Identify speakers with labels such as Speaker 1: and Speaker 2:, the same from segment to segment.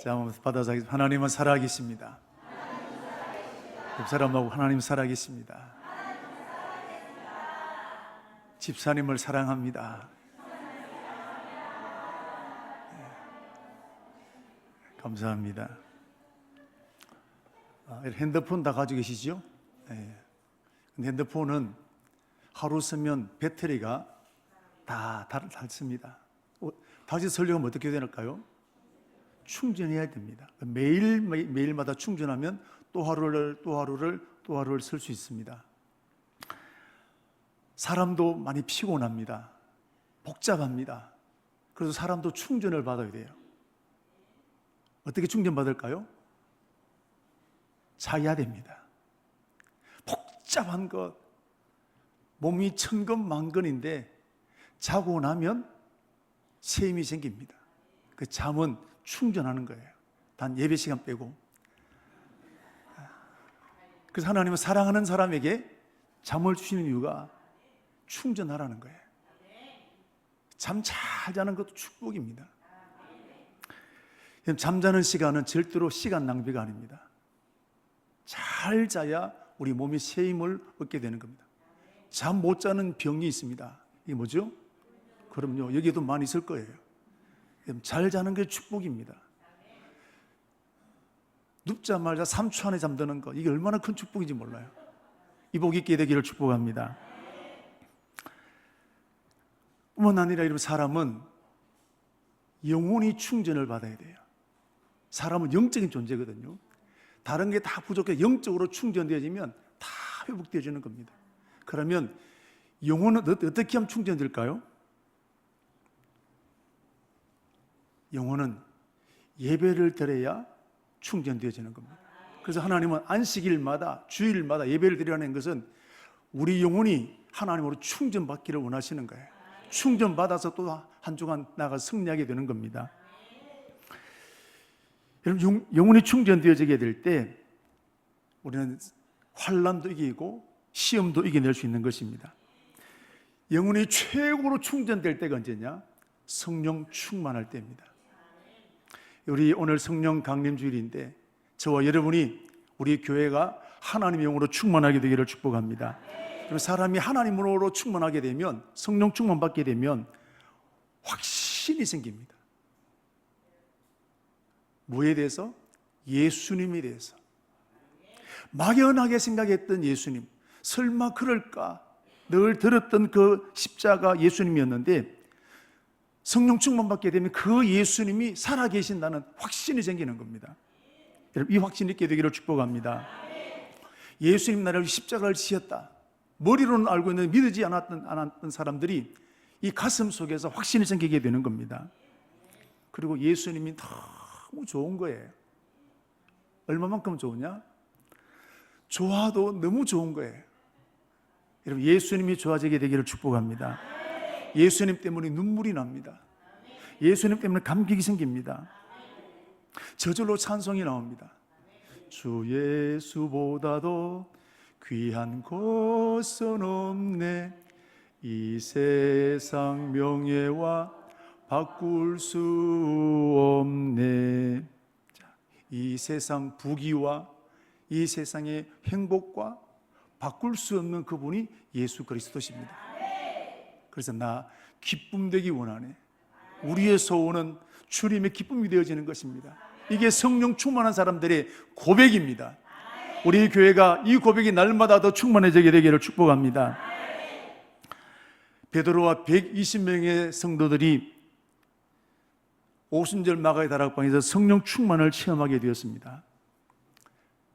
Speaker 1: 자, 한번 받아서 하겠습니다. 하나님은 살아계십니다. 옆 사람하고 하나님 살아계십니다. 집사님을 사랑합니다. 감사합니다. 핸드폰 다 가지고 계시죠? 네. 근데 핸드폰은 하루 쓰면 배터리가 다 닳습니다. 다시 설명하면 어떻게 될까요? 충전해야 됩니다. 매일마다 충전하면 또 하루를 쓸 수 있습니다. 사람도 많이 피곤합니다. 복잡합니다. 그래서 사람도 충전을 받아야 돼요. 어떻게 충전받을까요? 자야 됩니다. 복잡한 것, 몸이 천근만근인데 자고 나면 새 힘이 생깁니다. 그 잠은 충전하는 거예요. 단 예배 시간 빼고. 그래서 하나님은 사랑하는 사람에게 잠을 주시는 이유가 충전하라는 거예요. 잠 잘 자는 것도 축복입니다. 잠자는 시간은 절대로 시간 낭비가 아닙니다. 잘 자야 우리 몸이 새 힘을 얻게 되는 겁니다. 잠 못 자는 병이 있습니다. 이게 뭐죠? 그럼요, 여기에도 많이 있을 거예요. 잘 자는 게 축복입니다. 눕자마자 3초 안에 잠드는 거, 이게 얼마나 큰 축복인지 몰라요. 이 복 있게 되기를 축복합니다. 뿐만 아니라 이런 사람은 영혼이 충전을 받아야 돼요. 사람은 영적인 존재거든요. 다른 게 다 부족해 영적으로 충전되어지면 다 회복되어지는 겁니다. 그러면 영혼은 어떻게 하면 충전될까요? 영혼은 예배를 드려야 충전되어지는 겁니다. 그래서 하나님은 안식일마다 주일마다 예배를 드리라는 것은 우리 영혼이 하나님으로 충전받기를 원하시는 거예요. 충전받아서 또 한 주간 나가 승리하게 되는 겁니다. 여러분, 영혼이 충전되어지게 될 때 우리는 환난도 이기고 시험도 이겨낼 수 있는 것입니다. 영혼이 최고로 충전될 때가 언제냐? 성령 충만할 때입니다. 우리 오늘 성령 강림주일인데 저와 여러분이 우리 교회가 하나님의 영으로 충만하게 되기를 축복합니다. 그리고 사람이 하나님으로 충만하게 되면, 성령 충만받게 되면 확신이 생깁니다. 뭐에 대해서? 예수님에 대해서. 막연하게 생각했던 예수님, 설마 그럴까? 늘 들었던 그 십자가 예수님이었는데 성령 충만받게 되면 그 예수님이 살아계신다는 확신이 생기는 겁니다. 여러분, 이 확신이 있게 되기를 축복합니다. 예수님 나를 십자가를 지었다, 머리로는 알고 있는데 믿지 않았던 사람들이 이 가슴 속에서 확신이 생기게 되는 겁니다. 그리고 예수님이 너무 좋은 거예요. 얼마만큼 좋으냐? 좋아도 너무 좋은 거예요. 여러분, 예수님이 좋아지게 되기를 축복합니다. 예수님 때문에 눈물이 납니다. 예수님 때문에 감격이 생깁니다. 저절로 찬송이 나옵니다. 주 예수보다도 귀한 곳은 없네, 이 세상 명예와 바꿀 수 없네. 이 세상 부귀와 이 세상의 행복과 바꿀 수 없는 그분이 예수 그리스도십니다. 그래서 나 기쁨 되기 원하네. 우리의 소원은 주님의 기쁨이 되어지는 것입니다. 이게 성령 충만한 사람들의 고백입니다. 우리 교회가 이 고백이 날마다 더 충만해지게 되기를 축복합니다. 베드로와 120명의 성도들이 오순절 마가의 다락방에서 성령 충만을 체험하게 되었습니다.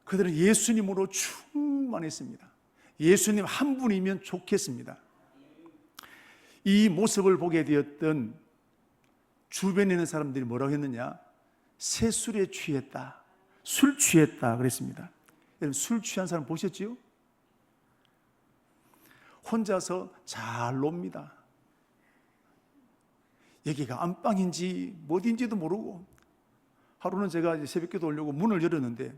Speaker 1: 그들은 예수님으로 충만했습니다. 예수님 한 분이면 좋겠습니다. 이 모습을 보게 되었던 주변에 있는 사람들이 뭐라고 했느냐? 새술에 취했다, 술 취했다 그랬습니다. 여러분, 술 취한 사람 보셨지요? 혼자서 잘 놉니다. 여기가 안방인지 어딘지도 모르고, 하루는 제가 이제 새벽기도 오려고 문을 열었는데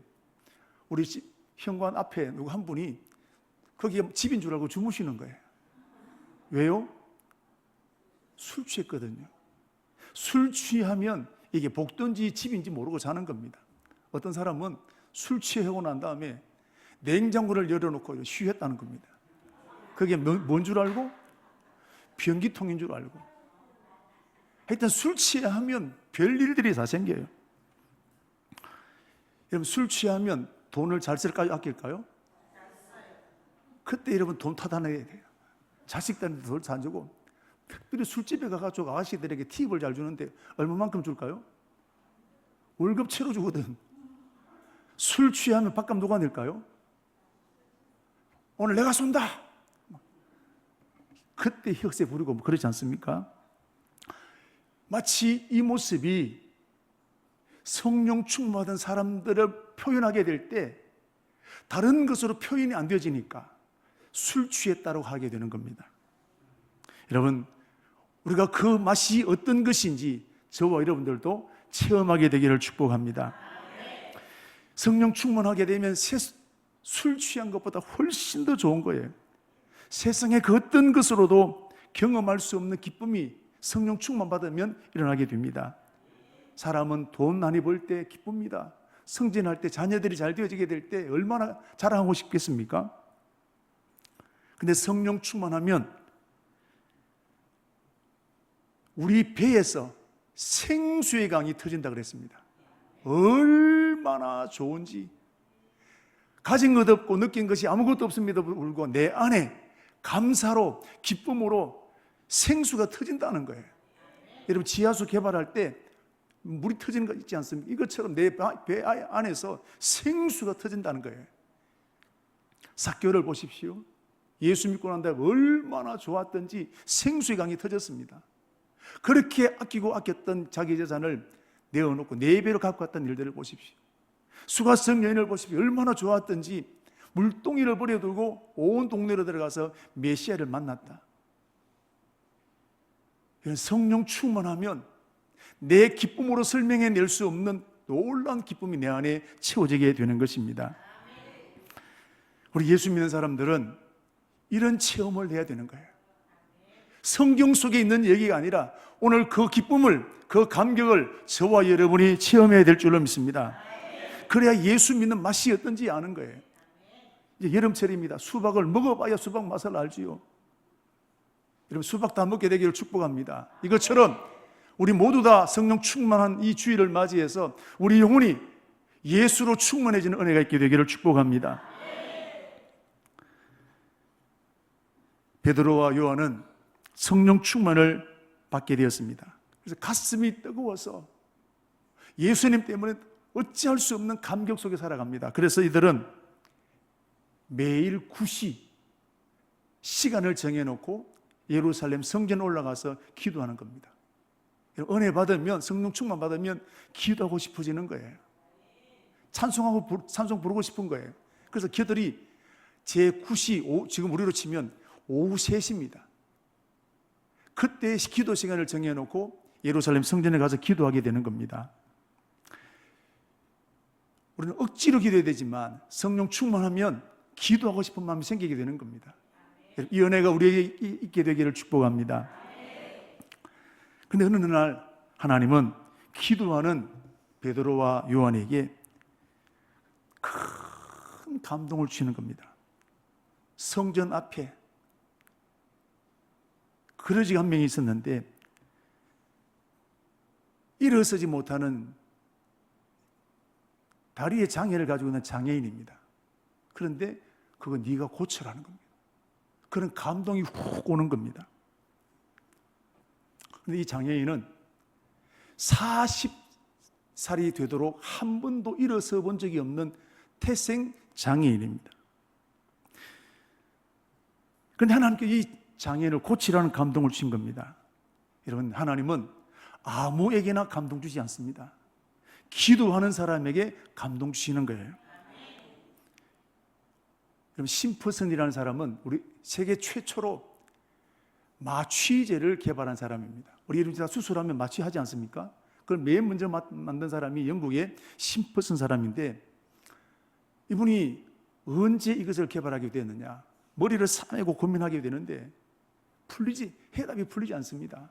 Speaker 1: 우리 집 현관 앞에 누구 한 분이 거기가 집인 줄 알고 주무시는 거예요. 왜요? 술 취했거든요. 술 취하면 이게 복든지 집인지 모르고 자는 겁니다. 어떤 사람은 술 취하고 난 다음에 냉장고를 열어놓고 쉬었다는 겁니다. 그게 뭔 줄 알고? 변기통인 줄 알고. 하여튼 술 취하면 별일들이 다 생겨요. 여러분, 술 취하면 돈을 잘 쓸까요? 아낄까요? 그때 여러분 돈 타다내야 돼요. 자식들한테 돈을 잘 주고, 특별히 술집에 가가지고 아가씨들에게 팁을 잘 주는데 얼마만큼 줄까요? 월급채로 주거든. 술 취하면 밥값 누가 낼까요? 오늘 내가 쏜다. 그때 혁세 부리고 그러지 않습니까? 마치 이 모습이 성령 충만하던 사람들을 표현하게 될 때 다른 것으로 표현이 안 되어지니까 술 취했다고 하게 되는 겁니다. 여러분, 우리가 그 맛이 어떤 것인지 저와 여러분들도 체험하게 되기를 축복합니다. 성령 충만하게 되면 술 취한 것보다 훨씬 더 좋은 거예요. 세상의 그 어떤 것으로도 경험할 수 없는 기쁨이 성령 충만 받으면 일어나게 됩니다. 사람은 돈 많이 벌 때 기쁩니다. 승진할 때, 자녀들이 잘 되어지게 될 때 얼마나 자랑하고 싶겠습니까? 근데 성령 충만하면 우리 배에서 생수의 강이 터진다 그랬습니다. 얼마나 좋은지. 가진 것 없고 느낀 것이 아무것도 없음에도 불구하고 내 안에 감사로, 기쁨으로 생수가 터진다는 거예요. 여러분, 지하수 개발할 때 물이 터지는 거 있지 않습니까? 이것처럼 내 배 안에서 생수가 터진다는 거예요. 삭개오를 보십시오. 예수 믿고 난 다음에 얼마나 좋았던지 생수의 강이 터졌습니다. 그렇게 아끼고 아꼈던 자기 재산을 내어놓고 4배로 갖고 왔던 일들을 보십시오. 수가성 여인을 보십시오. 얼마나 좋았던지 물동이를 버려두고 온 동네로 들어가서 메시아를 만났다. 성령 충만하면 내 기쁨으로 설명해낼 수 없는 놀라운 기쁨이 내 안에 채워지게 되는 것입니다. 우리 예수 믿는 사람들은 이런 체험을 해야 되는 거예요. 성경 속에 있는 얘기가 아니라 오늘 그 기쁨을, 그 감격을 저와 여러분이 체험해야 될 줄로 믿습니다. 그래야 예수 믿는 맛이 어떤지 아는 거예요. 이제 여름철입니다. 수박을 먹어봐야 수박 맛을 알지요. 여러분, 수박 다 먹게 되기를 축복합니다. 이것처럼 우리 모두 다 성령 충만한 이 주일을 맞이해서 우리 영혼이 예수로 충만해지는 은혜가 있게 되기를 축복합니다. 베드로와 요한은 성령 충만을 받게 되었습니다. 그래서 가슴이 뜨거워서 예수님 때문에 어찌할 수 없는 감격 속에 살아갑니다. 그래서 이들은 매일 9시 시간을 정해놓고 예루살렘 성전에 올라가서 기도하는 겁니다. 은혜 받으면, 성령 충만 받으면 기도하고 싶어지는 거예요. 찬송 부르고 싶은 거예요. 그래서 그들이 제9시, 지금 우리로 치면 오후 3시입니다. 그때 기도 시간을 정해놓고 예루살렘 성전에 가서 기도하게 되는 겁니다. 우리는 억지로 기도해야 되지만 성령 충만하면 기도하고 싶은 마음이 생기게 되는 겁니다. 이 은혜가 우리에게 있게 되기를 축복합니다. 그런데 어느 날 하나님은 기도하는 베드로와 요한에게 큰 감동을 주시는 겁니다. 성전 앞에 그러지가 한 명이 있었는데 일어서지 못하는 다리에 장애를 가지고 있는 장애인입니다. 그런데 그거 네가 고쳐라는 겁니다. 그런 감동이 훅 오는 겁니다. 그런데 이 장애인은 40살이 되도록 한 번도 일어서 본 적이 없는 태생 장애인입니다. 그런데 하나님께 이 장애인을 고치라는 감동을 주신 겁니다. 여러분, 하나님은 아무에게나 감동 주지 않습니다. 기도하는 사람에게 감동 주시는 거예요. 여러분, 심퍼슨이라는 사람은 우리 세계 최초로 마취제를 개발한 사람입니다. 우리 이름 다 수술하면 마취하지 않습니까? 그걸 맨 먼저 만든 사람이 영국의 심퍼슨 사람인데, 이분이 언제 이것을 개발하게 되었느냐, 머리를 싸매고 고민하게 되는데 해답이 풀리지 않습니다.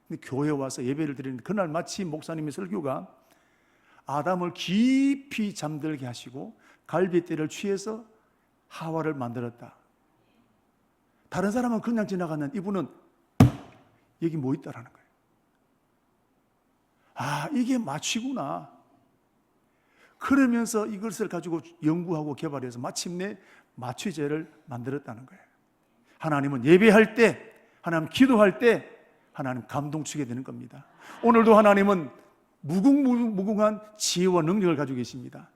Speaker 1: 근데 교회에 와서 예배를 드리는데 그날 마침 목사님의 설교가 아담을 깊이 잠들게 하시고 갈빗대를 취해서 하와를 만들었다. 다른 사람은 그냥 지나갔는데 이분은 여기 뭐 있다라는 거예요. 아, 이게 마취구나. 그러면서 이것을 가지고 연구하고 개발해서 마침내 마취제를 만들었다는 거예요. 하나님은 예배할 때, 하나님 기도할 때 하나님 감동 주게 되는 겁니다. 오늘도 하나님은 무궁무궁한 지혜와 능력을 가지고 계십니다.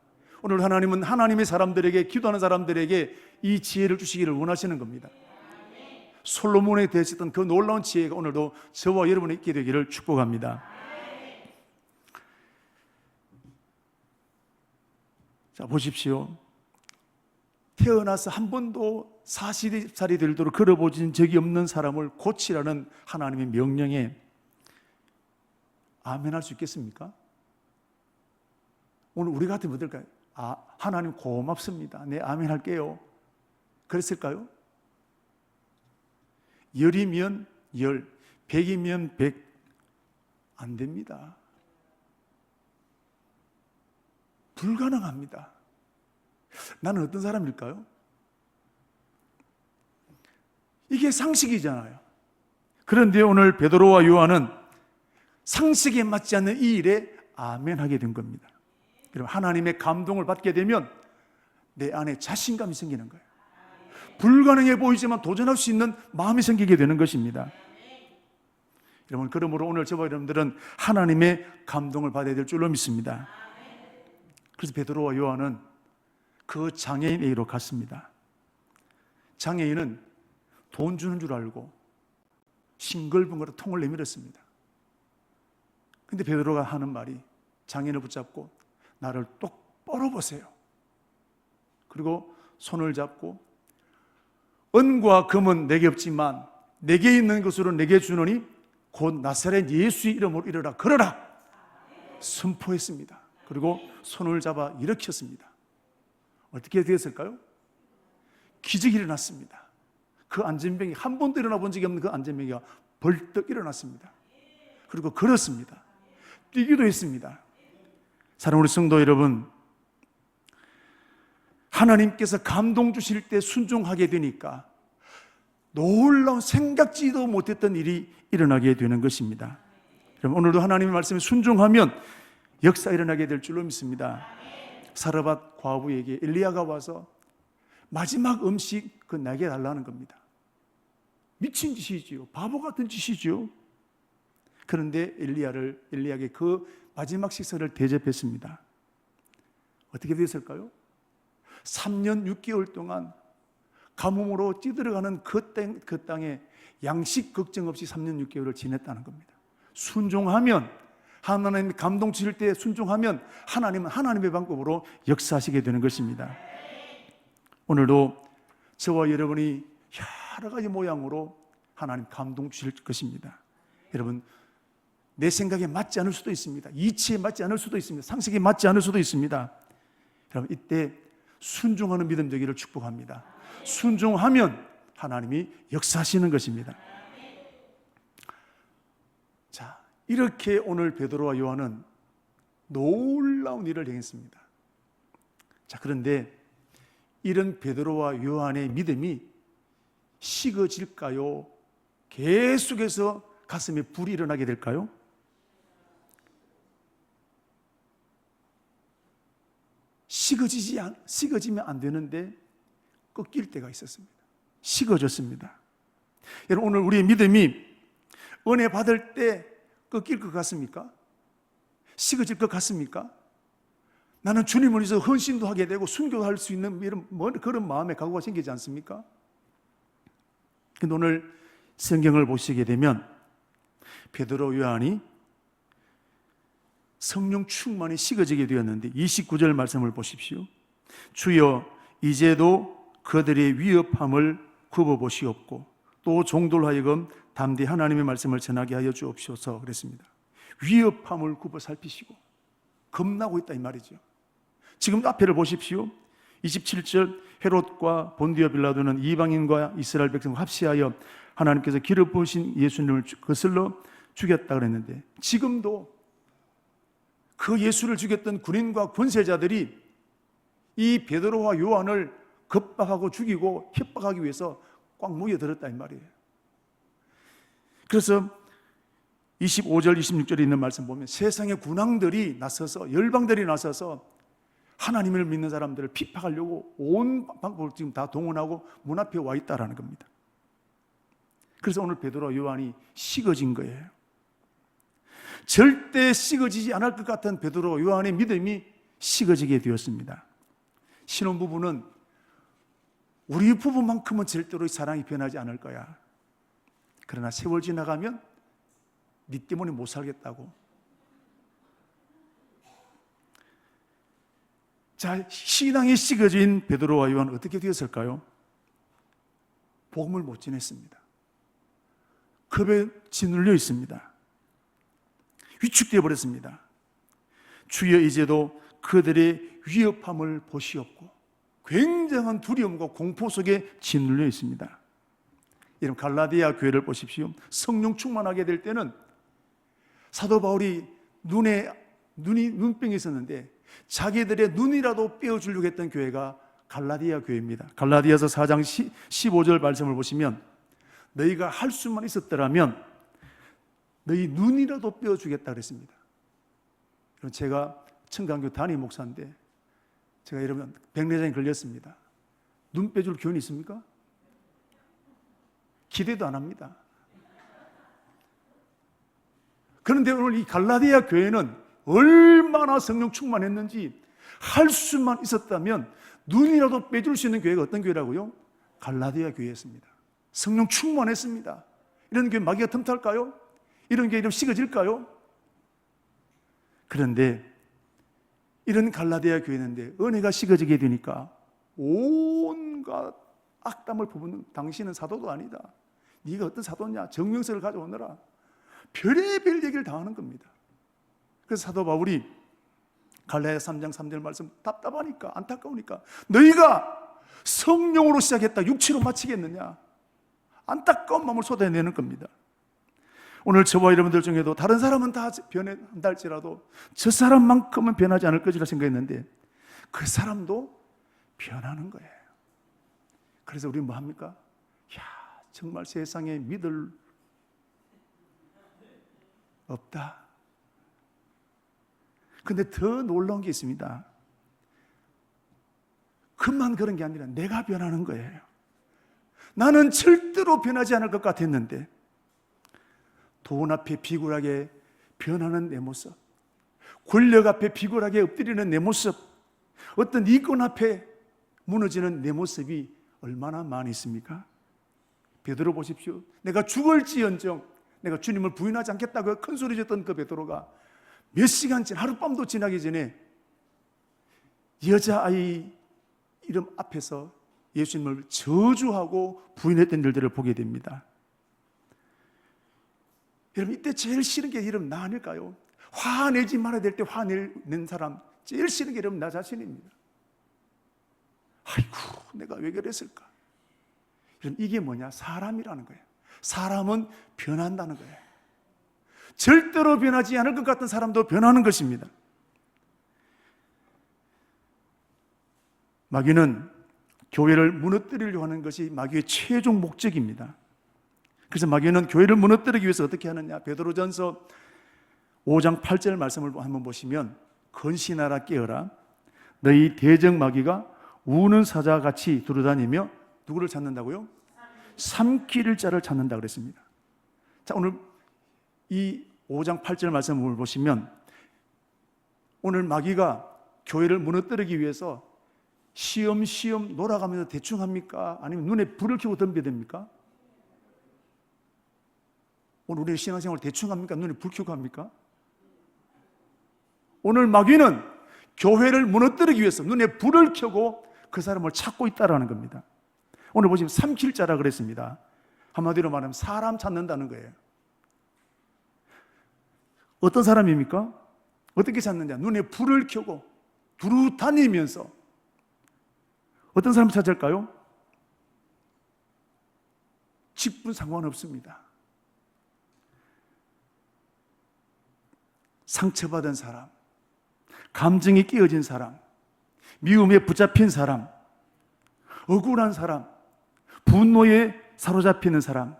Speaker 1: 오늘 하나님은 하나님의 사람들에게, 기도하는 사람들에게 이 지혜를 주시기를 원하시는 겁니다. 솔로몬에 대했던 그 놀라운 지혜가 오늘도 저와 여러분이 있게 되기를 축복합니다. 자, 보십시오. 태어나서 한 번도 40살이 되도록 걸어보진 적이 없는 사람을 고치라는 하나님의 명령에 아멘할 수 있겠습니까? 오늘 우리 같으면 어떨까요? 아, 하나님 고맙습니다. 네, 아멘할게요. 그랬을까요? 10이면 10, 100이면 100. 안 됩니다. 불가능합니다. 나는 어떤 사람일까요? 이게 상식이잖아요. 그런데 오늘 베드로와 요한은 상식에 맞지 않는 이 일에 아멘하게 된 겁니다. 여러분, 하나님의 감동을 받게 되면 내 안에 자신감이 생기는 거예요. 불가능해 보이지만 도전할 수 있는 마음이 생기게 되는 것입니다. 여러분, 그러므로 오늘 저와 여러분들은 하나님의 감동을 받아야 될 줄로 믿습니다. 그래서 베드로와 요한은 그 장애인에게로 갔습니다. 장애인은 돈 주는 줄 알고 싱글벙글 통을 내밀었습니다. 근데 베드로가 하는 말이, 장애인을 붙잡고 나를 똑바로 보세요. 그리고 손을 잡고 은과 금은 내게 없지만 내게 있는 것으로 내게 주노니 곧 나사렛 예수의 이름으로 일어나 걸어라 선포했습니다. 그리고 손을 잡아 일으켰습니다. 어떻게 되었을까요? 기적이 일어났습니다. 그 안전병이, 한 번도 일어나 본 적이 없는 그 안전병이가 벌떡 일어났습니다. 그리고 걸었습니다. 뛰기도 했습니다. 사랑하는 우리 성도 여러분, 하나님께서 감동 주실 때 순종하게 되니까 놀라운 생각지도 못했던 일이 일어나게 되는 것입니다. 여러분, 오늘도 하나님의 말씀에 순종하면 역사 일어나게 될 줄로 믿습니다. 사르밧 과부에게 엘리야가 와서 마지막 음식 그 내게 달라는 겁니다. 미친 짓이지요. 바보 같은 짓이지요. 그런데 엘리야에게 그 마지막 식사를 대접했습니다. 어떻게 되었을까요? 3년 6개월 동안 가뭄으로 찌들어가는 그 땅에 양식 걱정 없이 3년 6개월을 지냈다는 겁니다. 순종하면, 하나님이 감동 주실 때 순종하면 하나님은 하나님의 방법으로 역사하시게 되는 것입니다. 오늘도 저와 여러분이 여러 가지 모양으로 하나님 감동 주실 것입니다. 여러분, 내 생각에 맞지 않을 수도 있습니다. 이치에 맞지 않을 수도 있습니다. 상식에 맞지 않을 수도 있습니다. 여러분, 이때 순종하는 믿음 되기를 축복합니다. 순종하면 하나님이 역사하시는 것입니다. 자, 이렇게 오늘 베드로와 요한은 놀라운 일을 행했습니다. 자, 그런데 이런 베드로와 요한의 믿음이 식어질까요? 계속해서 가슴에 불이 일어나게 될까요? 식어지면 안 되는데 꺾일 때가 있었습니다. 식어졌습니다. 여러분, 오늘 우리의 믿음이 은혜 받을 때 꺾일 것 같습니까? 식어질 것 같습니까? 나는 주님을 위해서 헌신도 하게 되고 순교도 할 수 있는 이런 그런 마음의 각오가 생기지 않습니까? 근데 오늘 성경을 보시게 되면 베드로, 요한이 성령 충만이 식어지게 되었는데 29절 말씀을 보십시오. 주여, 이제도 그들의 위협함을 굽어보시옵고 또 종들 하여금 담대히 하나님의 말씀을 전하게 하여 주옵소서 그랬습니다. 위협함을 굽어 살피시고 겁나고 있다 이 말이죠. 지금 앞에를 보십시오. 27절, 헤롯과 본디오 빌라도는 이방인과 이스라엘 백성과 합시하여 하나님께서 기름 부으신 예수님을 거슬러 죽였다 그랬는데 지금도 그 예수를 죽였던 군인과 권세자들이 이 베드로와 요한을 겁박하고 죽이고 협박하기 위해서 꽉 모여들었다 이 말이에요. 그래서 25절 26절에 있는 말씀 보면 세상의 군왕들이 나서서 열방들이 나서서 하나님을 믿는 사람들을 핍박하려고 온 방법을 지금 다 동원하고 문 앞에 와 있다라는 겁니다. 그래서 오늘 베드로와 요한이 식어진 거예요. 절대 식어지지 않을 것 같은 베드로와 요한의 믿음이 식어지게 되었습니다. 신혼부부는 우리 부부만큼은 절대로 사랑이 변하지 않을 거야. 그러나 세월 지나가면 네 때문에 못 살겠다고. 자, 신앙이 식어진 베드로와 요한은 어떻게 되었을까요? 복음을 못 지냈습니다. 겁에 짓눌려 있습니다. 위축되어 버렸습니다. 주여 이제도 그들의 위협함을 보시옵고 굉장한 두려움과 공포 속에 짓눌려 있습니다. 여러분 갈라디아 교회를 보십시오. 성령 충만하게 될 때는 사도 바울이 눈병이 있었는데 자기들의 눈이라도 빼어주려고 했던 교회가 갈라디아 교회입니다. 갈라디아서 4장 15절 말씀을 보시면 너희가 할 수만 있었더라면 너희 눈이라도 빼어주겠다 그랬습니다. 제가 청강교 담임 목사인데 제가 여러분 백내장에 걸렸습니다. 눈 빼줄 교훈이 있습니까? 기대도 안 합니다. 그런데 오늘 이 갈라디아 교회는 얼마나 성령 충만했는지 할 수만 있었다면 눈이라도 빼줄 수 있는 교회가 어떤 교회라고요? 갈라디아 교회였습니다. 성령 충만했습니다. 이런 교회 마귀가 틈탈까요? 이런 교회 이름 식어질까요? 그런데 이런 갈라디아 교회인데 은혜가 식어지게 되니까 온갖 악담을 퍼붓는 당신은 사도도 아니다. 네가 어떤 사도냐? 정명서를 가져오너라. 별의별 얘기를 다 하는 겁니다. 그래서 사도 바울이 갈라디아 3장 3절 말씀 답답하니까 안타까우니까 너희가 성령으로 시작했다 육체로 마치겠느냐? 안타까운 마음을 쏟아내는 겁니다. 오늘 저와 여러분들 중에도 다른 사람은 다 변한다 할지라도 저 사람만큼은 변하지 않을 것이라 생각했는데 그 사람도 변하는 거예요. 그래서 우리는 뭐 합니까? 야, 정말 세상에 믿을 없다. 근데 더 놀라운 게 있습니다. 그만 그런 게 아니라 내가 변하는 거예요. 나는 절대로 변하지 않을 것 같았는데 돈 앞에 비굴하게 변하는 내 모습, 권력 앞에 비굴하게 엎드리는 내 모습, 어떤 이권 앞에 무너지는 내 모습이 얼마나 많이 있습니까? 베드로 보십시오. 내가 죽을지언정 내가 주님을 부인하지 않겠다고 큰 소리 쳤던 그 베드로가 몇 시간째 하룻밤도 지나기 전에 여자아이 이름 앞에서 예수님을 저주하고 부인했던 일들을 보게 됩니다. 여러분 이때 제일 싫은 게 여러분 나 아닐까요? 화내지 말아야 될 때 화내는 사람 제일 싫은 게 여러분 나 자신입니다. 아이고 내가 왜 그랬을까? 여러분 이게 뭐냐? 사람이라는 거예요. 사람은 변한다는 거예요. 절대로 변하지 않을 것 같은 사람도 변하는 것입니다. 마귀는 교회를 무너뜨리려고 하는 것이 마귀의 최종 목적입니다. 그래서 마귀는 교회를 무너뜨리기 위해서 어떻게 하느냐? 베드로전서 5장 8절 말씀을 한번 보시면 건신하라 깨어라 너희 대적 마귀가 우는 사자같이 두루다니며 누구를 찾는다고요? 삼킬 자를 찾는다 그랬습니다. 자, 오늘 이 5장 8절 말씀을 보시면 오늘 마귀가 교회를 무너뜨리기 위해서 시험시험 놀아가면서 대충 합니까? 아니면 눈에 불을 켜고 덤벼댑니까? 오늘 우리의 신앙생활 대충 합니까? 눈에 불 켜고 합니까? 오늘 마귀는 교회를 무너뜨리기 위해서 눈에 불을 켜고 그 사람을 찾고 있다는 겁니다. 오늘 보시면 삼킬 자라 그랬습니다. 한마디로 말하면 사람 찾는다는 거예요. 어떤 사람입니까? 어떻게 찾느냐? 눈에 불을 켜고 두루 다니면서 어떤 사람을 찾을까요? 직분 상관없습니다. 상처받은 사람, 감정이 깨어진 사람, 미움에 붙잡힌 사람, 억울한 사람, 분노에 사로잡히는 사람,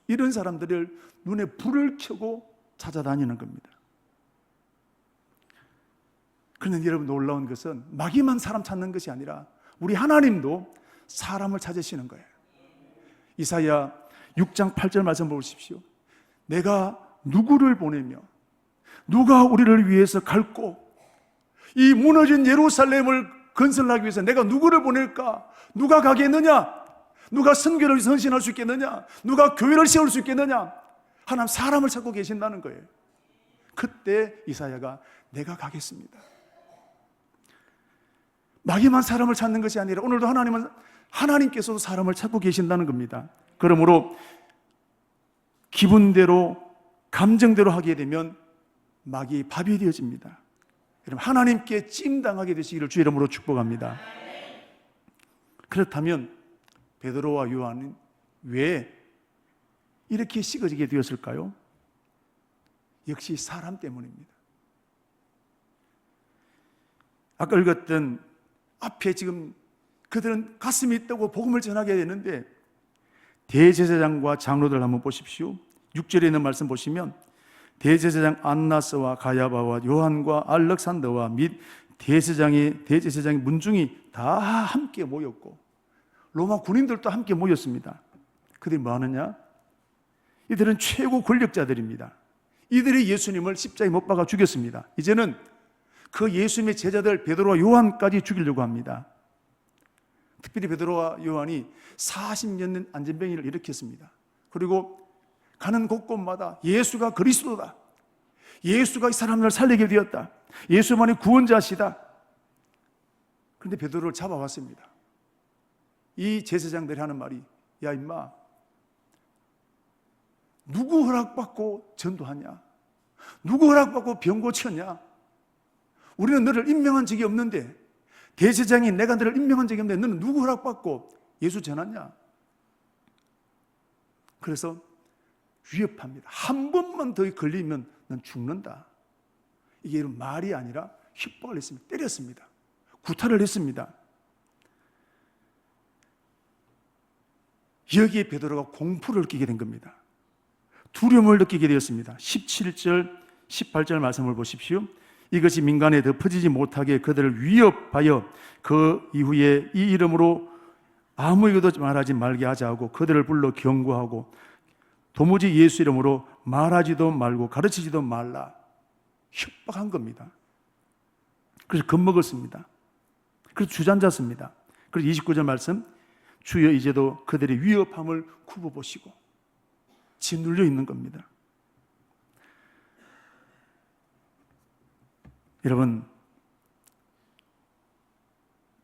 Speaker 1: 이런 사람들을 눈에 불을 켜고 찾아다니는 겁니다. 그런데 여러분, 놀라운 것은 마귀만 사람 찾는 것이 아니라 우리 하나님도 사람을 찾으시는 거예요. 이사야 6장 8절 말씀 보십시오. 내가 누구를 보내며 누가 우리를 위해서 갈고 이 무너진 예루살렘을 건설하기 위해서 내가 누구를 보낼까? 누가 가겠느냐? 누가 선교를 선신할 수 있겠느냐? 누가 교회를 세울 수 있겠느냐? 하나님 사람을 찾고 계신다는 거예요. 그때 이사야가 내가 가겠습니다. 마귀만 사람을 찾는 것이 아니라 오늘도 하나님께서도 사람을 찾고 계신다는 겁니다. 그러므로 기분대로 감정대로 하게 되면 마귀의 밥이 되어집니다. 여러분, 하나님께 찜당하게 되시기를 주 이름으로 축복합니다. 그렇다면 베드로와 요한은 왜 이렇게 식어지게 되었을까요? 역시 사람 때문입니다. 아까 읽었던 앞에 지금 그들은 가슴이 뜨고 복음을 전하게 되는데 대제사장과 장로들 한번 보십시오. 6절에 있는 말씀 보시면 대제사장 안나스와 가야바와 요한과 알렉산더와 및 대제사장의 문중이 다 함께 모였고 로마 군인들도 함께 모였습니다. 그들이 뭐 하느냐? 이들은 최고 권력자들입니다. 이들이 예수님을 십자가에 못 박아 죽였습니다. 이제는 그 예수님의 제자들 베드로와 요한까지 죽이려고 합니다. 특별히 베드로와 요한이 40년 안전병이를 일으켰습니다. 그리고 가는 곳곳마다 예수가 그리스도다, 예수가 이 사람을 살리게 되었다, 예수만이 구원자시다. 그런데 베드로를 잡아왔습니다. 이 제사장들이 하는 말이, 야 임마, 누구 허락받고 전도하냐? 누구 허락받고 병 고쳤냐? 우리는 너를 임명한 적이 없는데, 대제사장이 내가 너를 임명한 적이 없는데 너는 누구 허락받고 예수 전하냐? 그래서 위협합니다. 한 번만 더 걸리면 넌 죽는다. 이게 말이 아니라 협박을 했습니다. 때렸습니다. 구타를 했습니다. 여기에 베드로가 공포를 느끼게 된 겁니다. 두려움을 느끼게 되었습니다. 17절, 18절 말씀을 보십시오. 이것이 민간에 덮어지지 못하게 그들을 위협하여 그 이후에 이 이름으로 아무에게도 말하지 말게 하자 하고 그들을 불러 경고하고 도무지 예수 이름으로 말하지도 말고 가르치지도 말라. 협박한 겁니다. 그래서 겁먹었습니다. 그래서 주저앉았습니다. 그래서 29절 말씀, 주여 이제도 그들의 위협함을 굽어보시고 짓눌려 있는 겁니다. 여러분,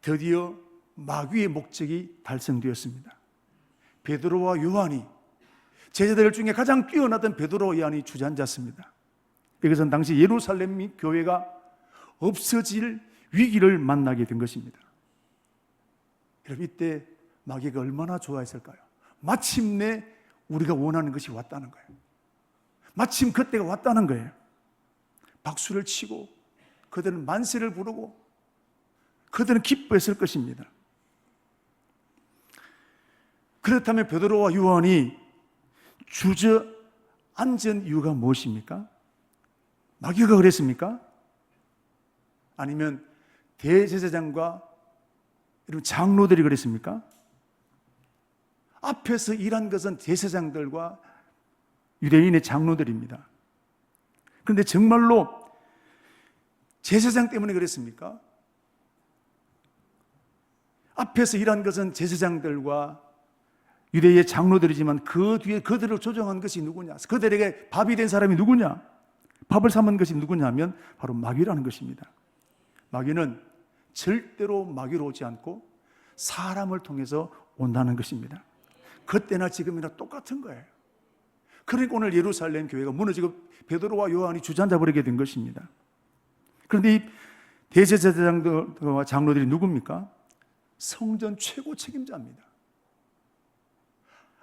Speaker 1: 드디어 마귀의 목적이 달성되었습니다. 베드로와 요한이, 제자들 중에 가장 뛰어나던 베드로와 요한이 주저앉았습니다. 이것은 당시 예루살렘 교회가 없어질 위기를 만나게 된 것입니다. 여러분, 이때 마귀가 얼마나 좋아했을까요? 마침내 우리가 원하는 것이 왔다는 거예요. 마침 그때가 왔다는 거예요. 박수를 치고 그들은 만세를 부르고 그들은 기뻐했을 것입니다. 그렇다면 베드로와 요한이 주저앉은 이유가 무엇입니까? 마귀가 그랬습니까? 아니면 대제사장과 이런 장로들이 그랬습니까? 앞에서 일한 것은 제사장들과 유대인의 장로들입니다. 그런데 정말로 제사장 때문에 그랬습니까? 앞에서 일한 것은 제사장들과 유대의 장로들이지만 그 뒤에 그들을 조정한 것이 누구냐? 그들에게 밥이 된 사람이 누구냐? 밥을 삼은 것이 누구냐면 바로 마귀라는 것입니다. 마귀는 절대로 마귀로 오지 않고 사람을 통해서 온다는 것입니다. 그때나 지금이나 똑같은 거예요. 그러니까 오늘 예루살렘 교회가 무너지고 베드로와 요한이 주저앉아 버리게 된 것입니다. 그런데 이 대제사장들과 장로들이 누굽니까? 성전 최고 책임자입니다.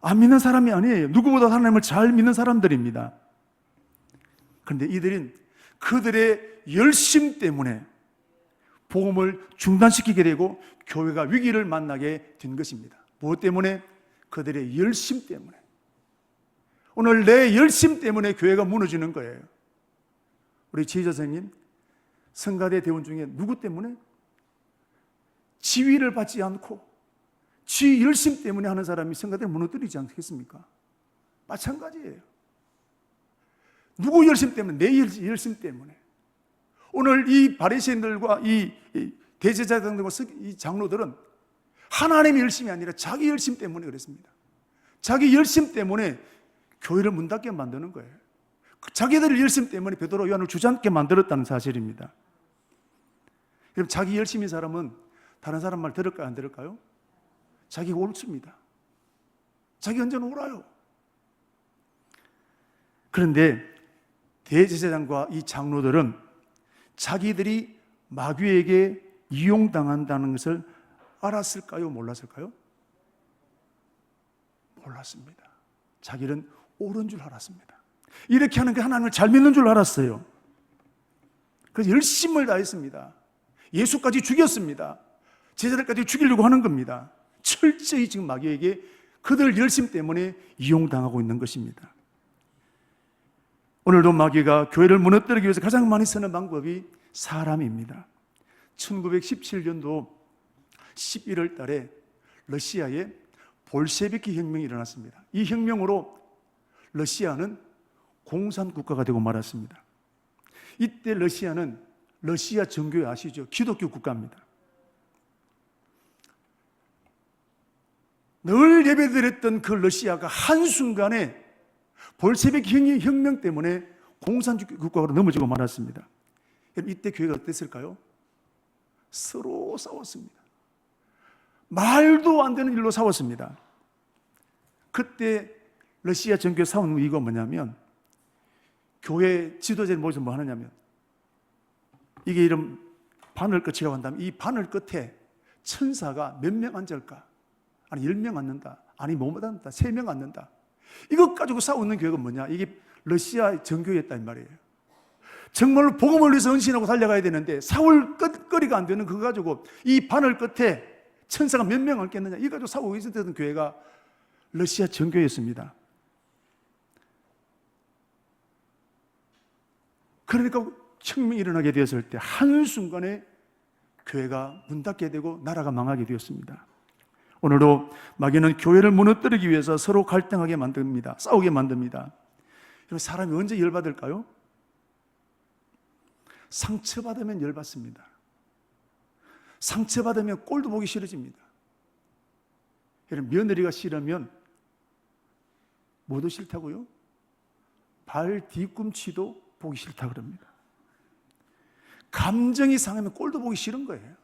Speaker 1: 안 믿는 사람이 아니에요. 누구보다 하나님을 잘 믿는 사람들입니다. 그런데 이들은 그들의 열심 때문에 복음을 중단시키게 되고 교회가 위기를 만나게 된 것입니다. 무엇 때문에? 그들의 열심 때문에. 오늘 내 열심 때문에 교회가 무너지는 거예요. 우리 지휘자 선생님, 성가대 대원 중에 누구 때문에? 지위를 받지 않고 지 열심 때문에 하는 사람이 성가대를 무너뜨리지 않겠습니까? 마찬가지예요. 누구 열심 때문에? 내 열심 때문에. 오늘 이 바리새인들과 이 대제사장들과 이 장로들은 하나님의 열심이 아니라 자기 열심 때문에 그랬습니다. 자기 열심 때문에 교회를 문 닫게 만드는 거예요. 자기들의 열심 때문에 베드로 요한을 주지 않게 만들었다는 사실입니다. 그럼 자기 열심인 사람은 다른 사람 말 들을까요? 안 들을까요? 자기가 옳습니다. 자기 언제나 옳아요. 그런데 대제사장과 이 장로들은 자기들이 마귀에게 이용당한다는 것을 알았을까요? 몰랐을까요? 몰랐습니다. 자기는 옳은 줄 알았습니다. 이렇게 하는 게 하나님을 잘 믿는 줄 알았어요. 그래서 열심을 다했습니다. 예수까지 죽였습니다. 제자들까지 죽이려고 하는 겁니다. 철저히 지금 마귀에게 그들 열심 때문에 이용당하고 있는 것입니다. 오늘도 마귀가 교회를 무너뜨리기 위해서 가장 많이 쓰는 방법이 사람입니다. 1917년도 11월 달에 러시아에 볼셰비키 혁명이 일어났습니다. 이 혁명으로 러시아는 공산국가가 되고 말았습니다. 이때 러시아는 러시아 정교회 아시죠? 기독교 국가입니다. 늘 예배드렸던 그 러시아가 한순간에 볼셰비키 혁명 때문에 공산국가로 넘어지고 말았습니다. 이때 교회가 어땠을까요? 서로 싸웠습니다. 말도 안 되는 일로 싸웠습니다. 그때 러시아 정교회 싸운 이유가 뭐냐면 교회 지도자들이 모여서 뭐 하느냐면 이게 이런 바늘 끝이라고 한다면 이 바늘 끝에 천사가 몇 명 앉을까? 아니 10명 앉는다. 아니 못 앉는다. 3명 앉는다. 이것 가지고 싸우는 교회가 뭐냐? 이게 러시아 정교회였단 말이에요. 정말로 복음을 위해서 헌신하고 달려가야 되는데 싸울 끝거리가 안 되는 그거 가지고 이 바늘 끝에 천사가 몇 명 앉겠느냐 이거 가지고 싸우고 있었던 교회가 러시아 정교회였습니다. 그러니까 혁명이 일어나게 되었을 때 한순간에 교회가 문 닫게 되고 나라가 망하게 되었습니다. 오늘도 마귀는 교회를 무너뜨리기 위해서 서로 갈등하게 만듭니다. 싸우게 만듭니다. 그럼 사람이 언제 열받을까요? 상처받으면 열받습니다. 상처받으면 꼴도 보기 싫어집니다. 며느리가 싫으면 뭐도 싫다고요? 발 뒤꿈치도 보기 싫다 그럽니다. 감정이 상하면 꼴도 보기 싫은 거예요.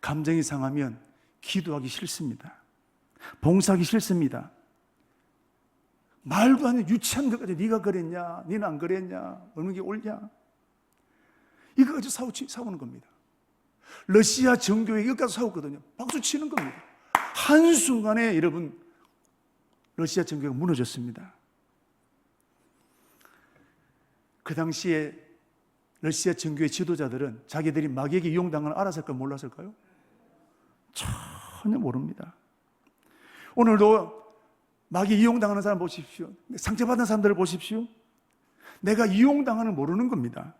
Speaker 1: 감정이 상하면 기도하기 싫습니다. 봉사하기 싫습니다. 말도 안 되는 유치한 것까지 네가 그랬냐, 네는 안 그랬냐, 어느 게 옳냐 이거 가지고 싸우는 겁니다. 러시아 정교회 이것까지 싸웠거든요. 박수 치는 겁니다. 한순간에 여러분 러시아 정교회가 무너졌습니다. 그 당시에 러시아 정교회 지도자들은 자기들이 마귀에게 이용당한 걸 알았을까요? 몰랐을까요? 전혀 모릅니다. 오늘도 마귀 이용당하는 사람 보십시오. 상처받은 사람들을 보십시오. 내가 이용당하는 모르는 겁니다.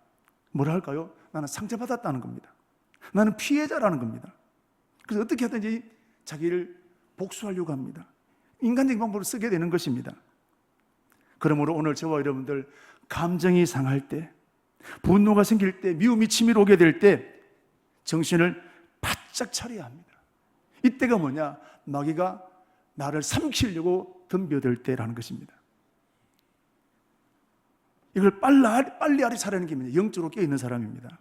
Speaker 1: 뭐라 할까요? 나는 상처받았다는 겁니다. 나는 피해자라는 겁니다. 그래서 어떻게 하든지 자기를 복수하려고 합니다. 인간적인 방법을 쓰게 되는 것입니다. 그러므로 오늘 저와 여러분들 감정이 상할 때, 분노가 생길 때, 미움이 치밀어 오게 될 때 정신을 바짝 차려야 합니다. 이때가 뭐냐? 마귀가 나를 삼키려고 덤벼들 때라는 것입니다. 이걸 빨리 차려는 게 뭐냐? 영적으로 깨어있는 사람입니다.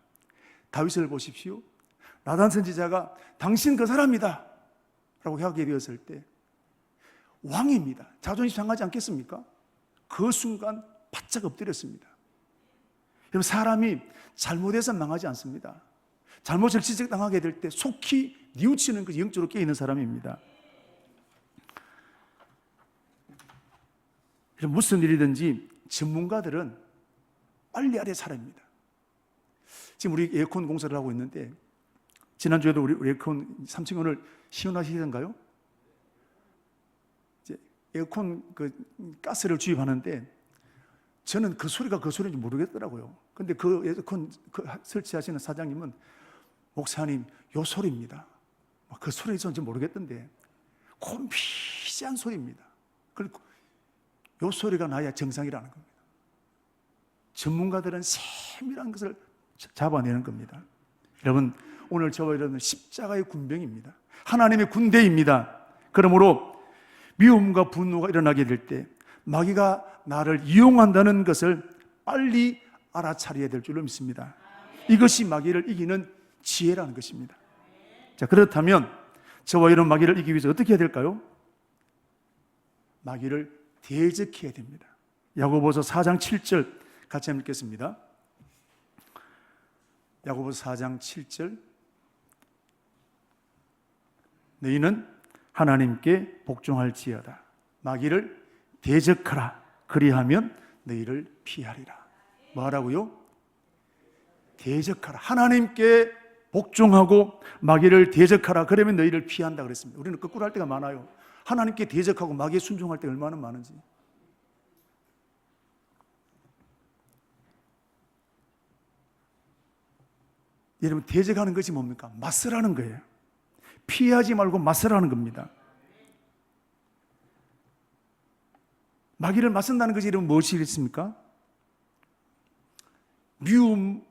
Speaker 1: 다윗을 보십시오. 나단 선지자가 당신 그 사람이다 라고 하게 되었을 때 왕입니다. 자존심 상하지 않겠습니까? 그 순간 바짝 엎드렸습니다. 여러분 사람이 잘못해서 망하지 않습니다. 잘못을 지적당하게 될 때 속히 뉘우치는 그 영적으로 깨어있는 사람입니다. 무슨 일이든지 전문가들은 빨리 알아야 사람입니다. 지금 우리 에어컨 공사를 하고 있는데 지난주에도 우리 에어컨 3층 오늘 시원하시던가요? 이제 에어컨 가스를 주입하는데 저는 그 소리가 그 소리인지 모르겠더라고요. 근데 그 에어컨 설치하시는 사장님은 목사님 요 소리입니다. 그 소리는 전지 모르겠던데 콤피시한 소리입니다. 그리고 요 소리가 나야 정상이라는 겁니다. 전문가들은 세밀한 것을 잡아내는 겁니다. 여러분, 오늘 저와 여러분은 십자가의 군병입니다. 하나님의 군대입니다. 그러므로 미움과 분노가 일어나게 될 때 마귀가 나를 이용한다는 것을 빨리 알아차려야 될 줄로 믿습니다. 이것이 마귀를 이기는 지혜라는 것입니다. 자, 그렇다면 저와 이런 마귀를 이기기 위해서 어떻게 해야 될까요? 마귀를 대적해야 됩니다. 야고보서 4장 7절 같이 한번 읽겠습니다. 야고보서 4장 7절 너희는 하나님께 복종할지어다. 마귀를 대적하라. 그리하면 너희를 피하리라. 뭐하라고요? 대적하라. 하나님께 복종하고 마귀를 대적하라. 그러면 너희를 피한다 그랬습니다. 우리는 거꾸로 할 때가 많아요. 하나님께 대적하고 마귀에 순종할 때 얼마나 많은지. 여러분, 대적하는 것이 뭡니까? 맞서라는 거예요. 피하지 말고 맞서라는 겁니다. 마귀를 맞선다는 것이 이러면 무엇이겠습니까? 미움,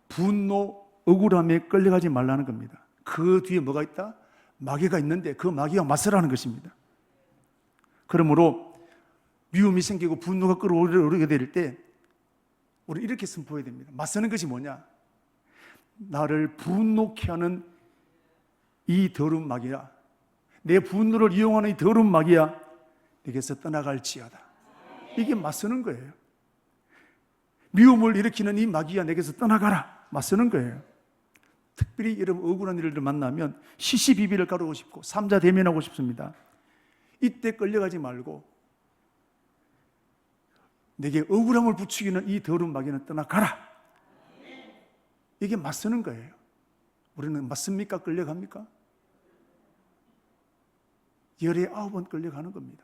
Speaker 1: 분노, 억울함에 끌려가지 말라는 겁니다. 그 뒤에 뭐가 있다? 마귀가 있는데 그 마귀와 맞서라는 것입니다. 그러므로 미움이 생기고 분노가 끌어오르게 될 때 우리 이렇게 선포해야 됩니다. 맞서는 것이 뭐냐? 나를 분노케 하는 이 더러운 마귀야, 내 분노를 이용하는 이 더러운 마귀야, 내게서 떠나갈지어다. 이게 맞서는 거예요. 미움을 일으키는 이 마귀야, 내게서 떠나가라. 맞서는 거예요. 특별히 여러분 억울한 일을 만나면 시시비비를 가르고 싶고 삼자 대면하고 싶습니다. 이때 끌려가지 말고 내게 억울함을 부추기는 이 더러운 마귀는 떠나가라. 이게 맞서는 거예요. 우리는 맞습니까? 끌려갑니까? 열에 9번 끌려가는 겁니다.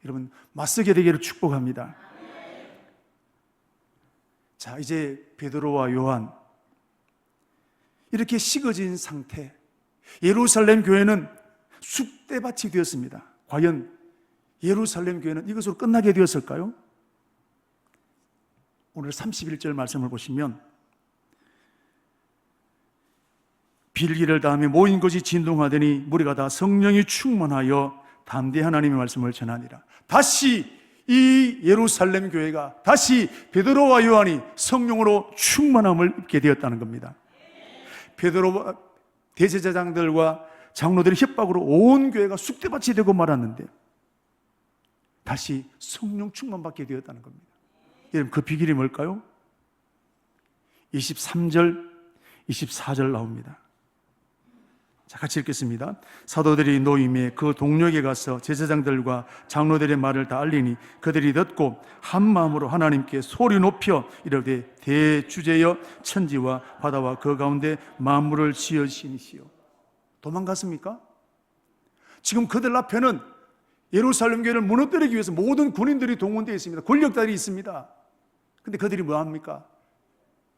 Speaker 1: 여러분, 맞서게 되기를 축복합니다. 자, 이제 베드로와 요한, 이렇게 식어진 상태, 예루살렘 교회는 쑥대밭이 되었습니다. 과연 예루살렘 교회는 이것으로 끝나게 되었을까요? 오늘 31절 말씀을 보시면 빌기를 다음에 모인 것이 진동하더니 무리가 다 성령이 충만하여 담대히 하나님의 말씀을 전하니라. 다시 이 예루살렘 교회가 다시 베드로와 요한이 성령으로 충만함을 입게 되었다는 겁니다. 베드로와 대제사장들과 장로들의 협박으로 온 교회가 쑥대밭이 되고 말았는데 다시 성령 충만받게 되었다는 겁니다. 여러분, 그 비결이 뭘까요? 23절, 24절 나옵니다. 자, 같이 읽겠습니다. 사도들이 노임에 그 동력에 가서 제사장들과 장로들의 말을 다 알리니 그들이 듣고 한 마음으로 하나님께 소리 높여 이르되 대주제여 천지와 바다와 그 가운데 만물을 지으시니시여. 도망갔습니까? 지금 그들 앞에는 예루살렘 교회를 무너뜨리기 위해서 모든 군인들이 동원되어 있습니다. 권력들이 있습니다. 근데 그들이 뭐합니까?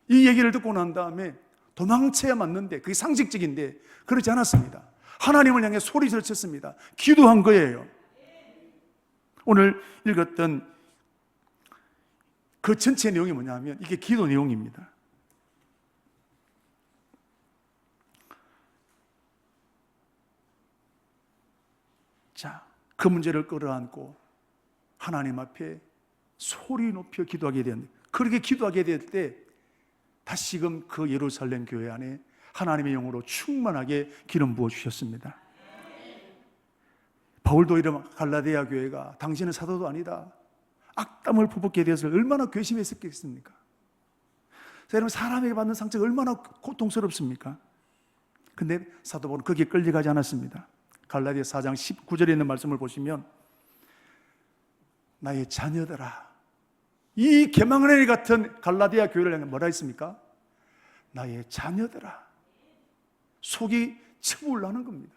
Speaker 1: 이 얘기를 듣고 난 다음에 도망쳐야 맞는데 그게 상식적인데 그렇지 않았습니다. 하나님을 향해 소리를 쳤습니다. 기도한 거예요. 오늘 읽었던 그 전체 내용이 뭐냐면 이게 기도 내용입니다. 자, 그 문제를 끌어안고 하나님 앞에 소리 높여 기도하게 되었는데, 그렇게 기도하게 될 때 다시금 그 예루살렘 교회 안에 하나님의 영으로 충만하게 기름 부어 주셨습니다. 바울도 이런 갈라디아 교회가 당신은 사도도 아니다, 악담을 퍼붓게 되어서 얼마나 괘씸했겠습니까? 여러분, 사람에게 받는 상처가 얼마나 고통스럽습니까? 근데 사도 바울은 거기에 끌려가지 않았습니다. 갈라디아 4장 19절에 있는 말씀을 보시면 나의 자녀들아. 이 개망레 같은 갈라디아 교회를 향해 뭐라 했습니까? 나의 자녀들아. 속이 처불 나는 겁니다.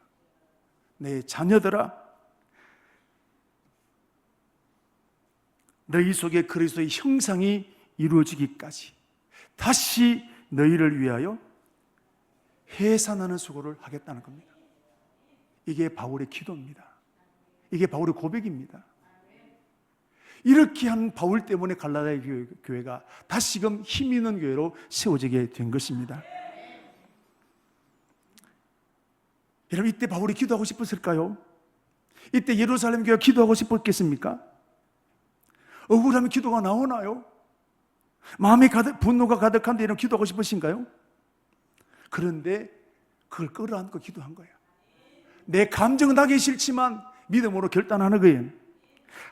Speaker 1: 내 자녀들아, 너희 속에 그리스도의 형상이 이루어지기까지 다시 너희를 위하여 해산하는 수고를 하겠다는 겁니다. 이게 바울의 기도입니다. 이게 바울의 고백입니다. 이렇게 한 바울 때문에 갈라디아 교회가 다시금 힘 있는 교회로 세워지게 된 것입니다. 여러분, 이때 바울이 기도하고 싶었을까요? 이때 예루살렘 교회가 기도하고 싶었겠습니까? 억울하면 기도가 나오나요? 마음에 분노가 가득한데 이런 기도하고 싶으신가요? 그런데 그걸 끌어안고 기도한 거예요. 내 감정은 하기 싫지만 믿음으로 결단하는 거예요.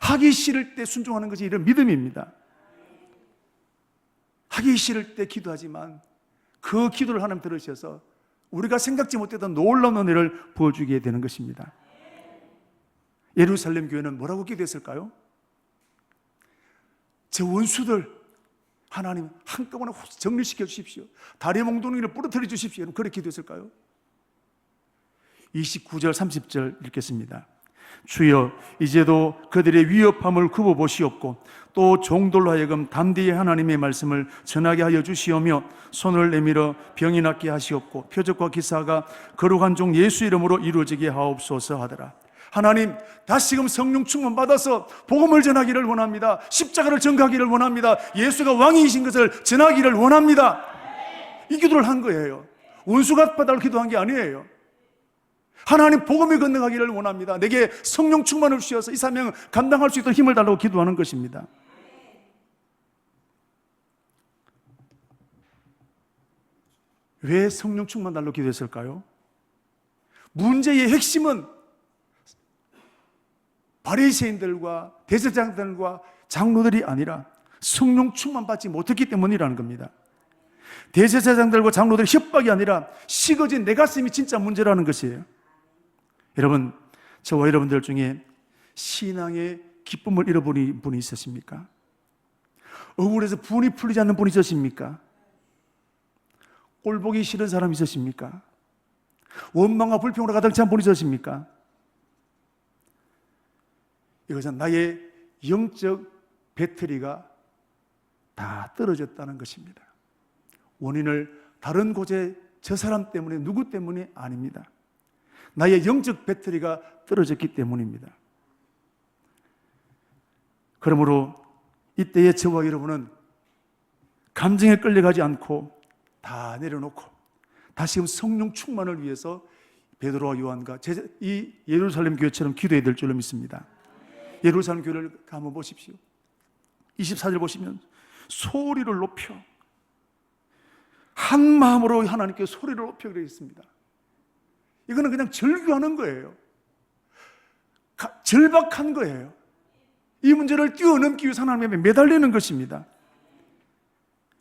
Speaker 1: 하기 싫을 때 순종하는 것이 이런 믿음입니다. 하기 싫을 때 기도하지만 그 기도를 하나님 들으셔서 우리가 생각지 못했던 놀라운 은혜를 부어주게 되는 것입니다. 예루살렘 교회는 뭐라고 기도했을까요? 제 원수들 하나님 한꺼번에 정리시켜 주십시오. 다리 몽둥이를 부러뜨려 주십시오. 그렇게 기도했을까요? 29절 30절 읽겠습니다. 주여, 이제도 그들의 위협함을 굽어보시옵고 또 종들로 하여금 담대히 하나님의 말씀을 전하게 하여 주시오며 손을 내밀어 병이 낫게 하시옵고 표적과 기사가 거룩한 종 예수 이름으로 이루어지게 하옵소서 하더라. 하나님, 다시금 성령 충만 받아서 복음을 전하기를 원합니다. 십자가를 전가하기를 원합니다. 예수가 왕이신 것을 전하기를 원합니다. 이 기도를 한 거예요. 원수가 받아를 기도한 게 아니에요. 하나님, 복음이 건너가기를 원합니다. 내게 성령 충만을 주셔서 이 사명 감당할 수 있도록 힘을 달라고 기도하는 것입니다. 왜 성령 충만 달라고 기도했을까요? 문제의 핵심은 바리새인들과 대제사장들과 장로들이 아니라 성령 충만 받지 못했기 때문이라는 겁니다. 대제사장들과 장로들의 협박이 아니라 식어진 내 가슴이 진짜 문제라는 것이에요. 여러분, 저와 여러분들 중에 신앙의 기쁨을 잃어버린 분이 있으십니까? 억울해서 분이 풀리지 않는 분이 있으십니까? 꼴 보기 싫은 사람이 있으십니까? 원망과 불평으로 가득 찬 분이 있으십니까? 이것은 나의 영적 배터리가 다 떨어졌다는 것입니다. 원인을 다른 곳에 저 사람 때문에, 누구 때문에 아닙니다. 나의 영적 배터리가 떨어졌기 때문입니다. 그러므로 이때의 저와 여러분은 감정에 끌려가지 않고 다 내려놓고 다시금 성령 충만을 위해서 베드로와 요한과 이 예루살렘 교회처럼 기도해야 될 줄로 믿습니다. 예루살렘 교회를 한번 보십시오. 24절 보시면 소리를 높여, 한 마음으로 하나님께 소리를 높여 그러고 있습니다. 이거는 그냥 절규하는 거예요. 절박한 거예요. 이 문제를 뛰어넘기 위해서 하나님에 매달리는 것입니다.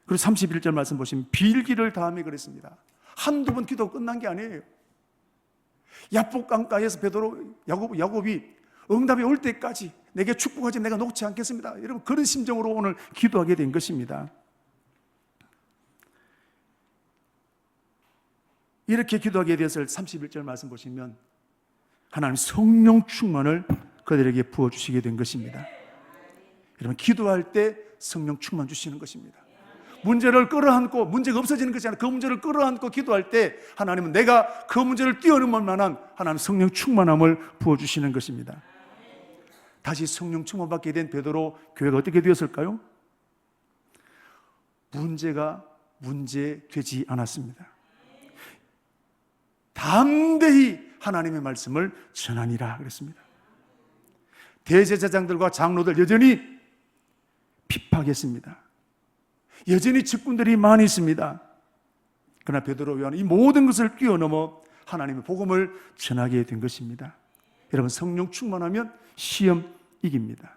Speaker 1: 그리고 31절 말씀 보시면 빌기를 다함에 그랬습니다. 한두 번 기도가 끝난 게 아니에요. 야복강가에서 베드로, 야곱이 응답이 올 때까지 내게 축복하지 내가 놓지 않겠습니다. 여러분, 그런 심정으로 오늘 기도하게 된 것입니다. 이렇게 기도하게 되어서 31절 말씀 보시면 하나님 성령 충만을 그들에게 부어주시게 된 것입니다. 여러분, 기도할 때 성령 충만 주시는 것입니다. 문제를 끌어안고, 문제가 없어지는 것이 아니라 그 문제를 끌어안고 기도할 때 하나님은 내가 그 문제를 뛰어넘을 만한 하나님 성령 충만함을 부어주시는 것입니다. 다시 성령 충만받게 된 베드로 교회가 어떻게 되었을까요? 문제가 문제되지 않았습니다. 담대히 하나님의 말씀을 전하니라 그랬습니다. 대제사장들과 장로들 여전히 핍박했습니다. 여전히 직분들이 많이 있습니다. 그러나 베드로 요한은 이 모든 것을 뛰어넘어 하나님의 복음을 전하게 된 것입니다. 여러분, 성령 충만하면 시험 이깁니다.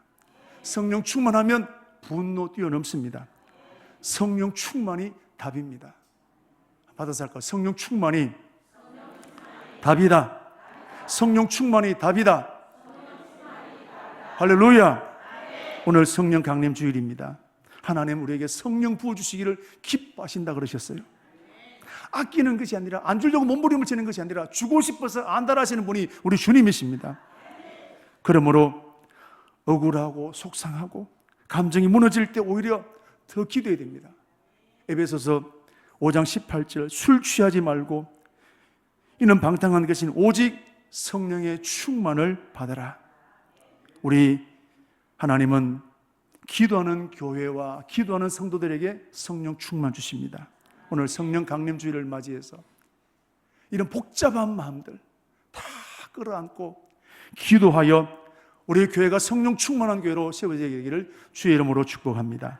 Speaker 1: 성령 충만하면 분노 뛰어넘습니다. 성령 충만이 답입니다. 받아서 할까요? 성령 충만이 답이다. 성령 충만이 답이다. 할렐루야. 오늘 성령 강림 주일입니다. 하나님 우리에게 성령 부어주시기를 기뻐하신다 그러셨어요. 아끼는 것이 아니라, 안 주려고 몸부림을 치는 것이 아니라 주고 싶어서 안달하시는 분이 우리 주님이십니다. 그러므로 억울하고 속상하고 감정이 무너질 때 오히려 더 기도해야 됩니다. 에베소서 5장 18절, 술 취하지 말고 이는 방탕한 것인 오직 성령의 충만을 받아라. 우리 하나님은 기도하는 교회와 기도하는 성도들에게 성령 충만 주십니다. 오늘 성령 강림 주일을 맞이해서 이런 복잡한 마음들 다 끌어안고 기도하여 우리 교회가 성령 충만한 교회로 세워지기를 주의 이름으로 축복합니다.